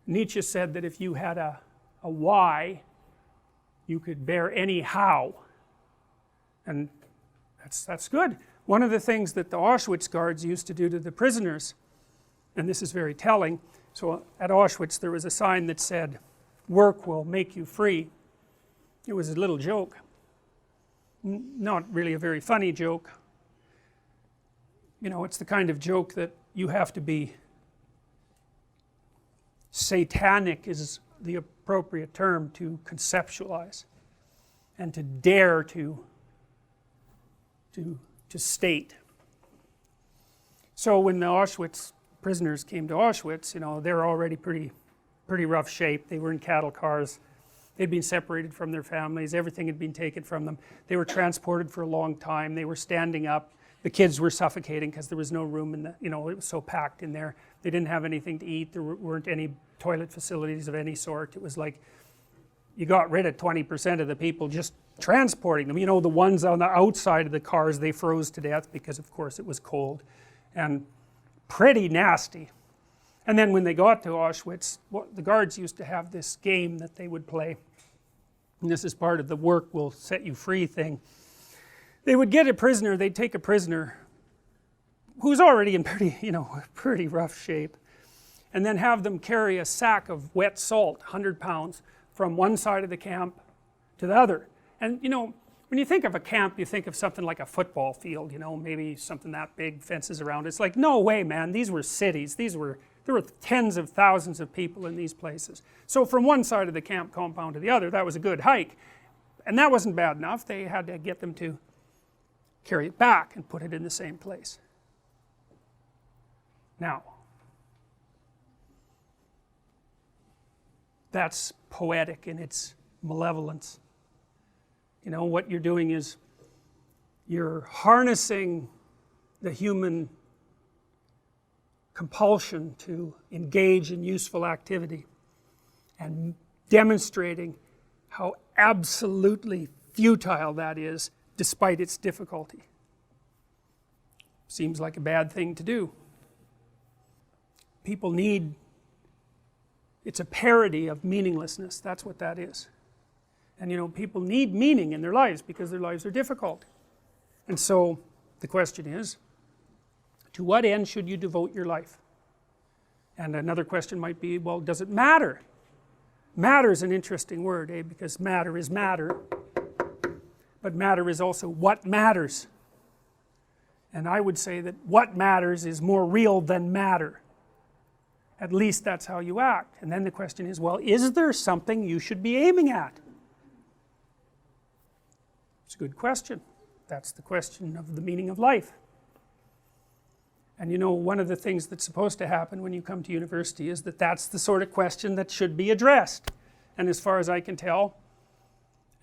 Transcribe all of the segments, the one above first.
Nietzsche said that if you had a why, you could bear any how, and that's good. One of the things that the Auschwitz guards used to do to the prisoners, and this is very telling, so at Auschwitz there was a sign that said, "Work will make you free." It was a little joke, not really a very funny joke. You know, it's the kind of joke that you have to be satanic, is the appropriate term to conceptualize and to dare to state. So when the Auschwitz prisoners came to Auschwitz, you know, they were already pretty rough shape. They were in cattle cars. They'd been separated from their families. Everything had been taken from them. They were transported for a long time. They were standing up. The kids were suffocating because there was no room in the, you know, it was so packed in there. They didn't have anything to eat. There weren't any toilet facilities of any sort. It was like you got rid of 20% of the people just transporting them. You know, the ones on the outside of the cars, they froze to death because of course it was cold and pretty nasty. And then when they got to Auschwitz, the guards used to have this game that they would play, and this is part of the work will set you free thing. They would get a prisoner, they'd take a prisoner who's already in pretty rough shape, and then have them carry a sack of wet salt, 100 pounds, from one side of the camp to the other. And you know, when you think of a camp, you think of something like a football field, you know, maybe something that big, fences around. It's like, no way, man, these were cities. There were tens of thousands of people in these places. So from one side of the camp compound to the other, that was a good hike. And that wasn't bad enough. They had to get them to carry it back and put it in the same place. Now, that's poetic in its malevolence. You know, what you're doing is you're harnessing the human compulsion to engage in useful activity and demonstrating how absolutely futile that is despite its difficulty. Seems like a bad thing to do. People need, it's a parody of meaninglessness, that's what that is. And you know, people need meaning in their lives because their lives are difficult. And so the question is, to what end should you devote your life? And another question might be, well, does it matter? Matter is an interesting word, because matter is matter, but matter is also what matters. And I would say that what matters is more real than matter. At least that's how you act. And then the question is, well, is there something you should be aiming at? It's a good question. That's the question of the meaning of life. And you know, one of the things that's supposed to happen when you come to university is that that's the sort of question that should be addressed. And as far as I can tell,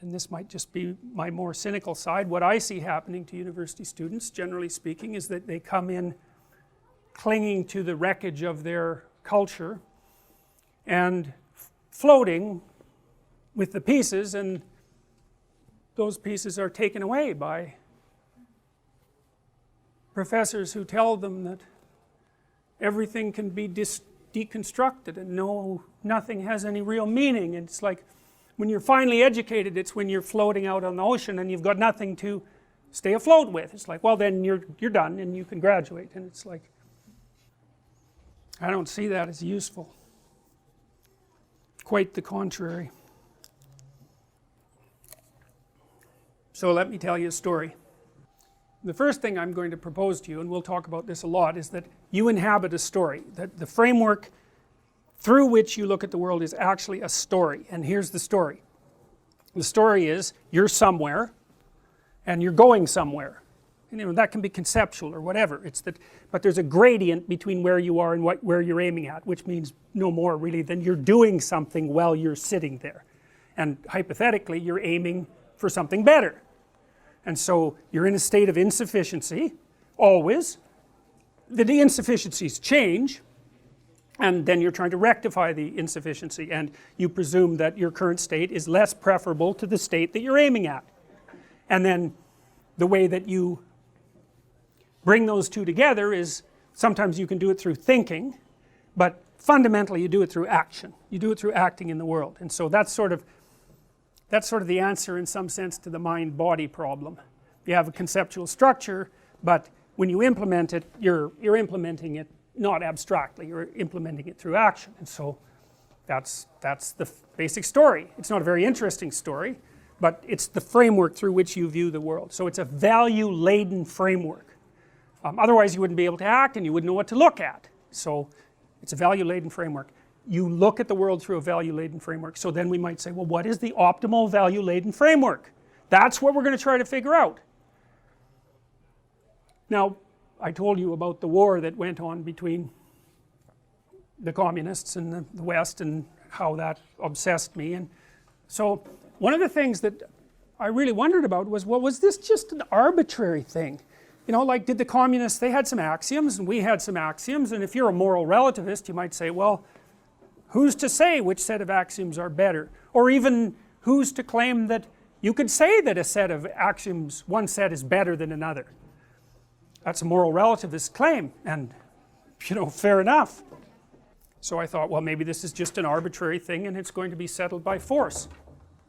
and this might just be my more cynical side, what I see happening to university students, generally speaking, is that they come in clinging to the wreckage of their culture and floating with the pieces, and those pieces are taken away by professors who tell them that everything can be deconstructed and nothing has any real meaning. And it's like when you're finally educated, it's when you're floating out on the ocean and you've got nothing to stay afloat with. It's like, well, then you're done and you can graduate. And it's like, I don't see that as useful. Quite the contrary. So let me tell you a story. The first thing I'm going to propose to you, and we'll talk about this a lot, is that you inhabit a story. That the framework through which you look at the world is actually a story. And here's the story. The story is, you're somewhere, and you're going somewhere. And, you know, that can be conceptual or whatever. It's that, but there's a gradient between where you are and where you're aiming at, which means no more really than you're doing something while you're sitting there. And hypothetically, you're aiming for something better. And so you're in a state of insufficiency, always. The insufficiencies change, and then you're trying to rectify the insufficiency, and you presume that your current state is less preferable to the state that you're aiming at. And then the way that you bring those two together is, sometimes you can do it through thinking, but fundamentally you do it through action. You do it through acting in the world. And so that's sort of the answer in some sense to the mind-body problem. You have a conceptual structure, but when you implement it, you're implementing it not abstractly, you're implementing it through action. And so that's the basic story. It's not a very interesting story, but it's the framework through which you view the world. So it's a value-laden framework. Otherwise you wouldn't be able to act and you wouldn't know what to look at. So it's a value-laden framework. You look at the world through a value-laden framework. So then we might say, well, what is the optimal value-laden framework? That's what we're going to try to figure out. Now, I told you about the war that went on between the communists and the West and how that obsessed me. And so one of the things that I really wondered about was, well, was this just an arbitrary thing? You know, like, did the communists, they had some axioms and we had some axioms, and if you're a moral relativist you might say, well, who's to say which set of axioms are better? Or even who's to claim that you could say that a set of axioms, one set is better than another? That's a moral relativist claim, and you know, fair enough. So I thought, well, maybe this is just an arbitrary thing and it's going to be settled by force,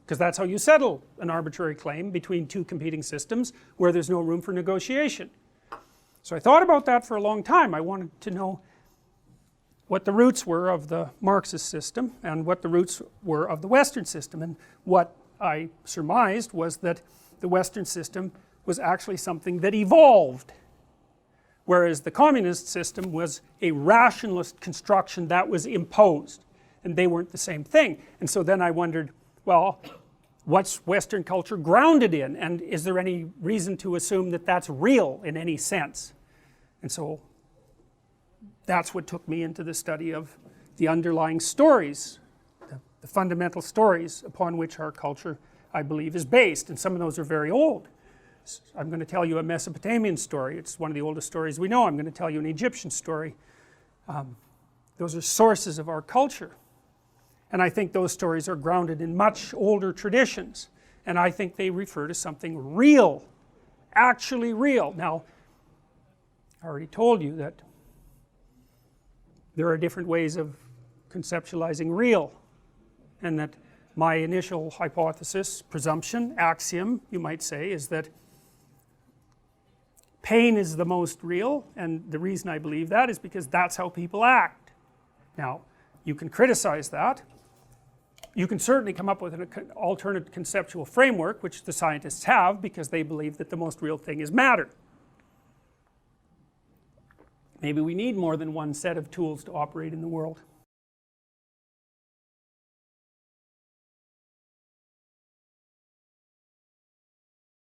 because that's how you settle an arbitrary claim between two competing systems where there's no room for negotiation. So I thought about that for a long time. I wanted to know what the roots were of the Marxist system and what the roots were of the Western system, and what I surmised was that the Western system was actually something that evolved, whereas the communist system was a rationalist construction that was imposed, and they weren't the same thing. And so then I wondered, well, what's Western culture grounded in, and is there any reason to assume that that's real in any sense? And so that's what took me into the study of the underlying stories, the fundamental stories upon which our culture, I believe, is based, and some of those are very old. I'm going to tell you a Mesopotamian story. It's one of the oldest stories we know. I'm going to tell you an Egyptian story. Those are sources of our culture, and I think those stories are grounded in much older traditions, and I think they refer to something real, actually real. Now, I already told you that there are different ways of conceptualizing real, and that my initial hypothesis, presumption, axiom, you might say, is that pain is the most real, and the reason I believe that is because that's how people act. Now, you can criticize that. You can certainly come up with an alternate conceptual framework, which the scientists have, because they believe that the most real thing is matter. Maybe we need more than one set of tools to operate in the world.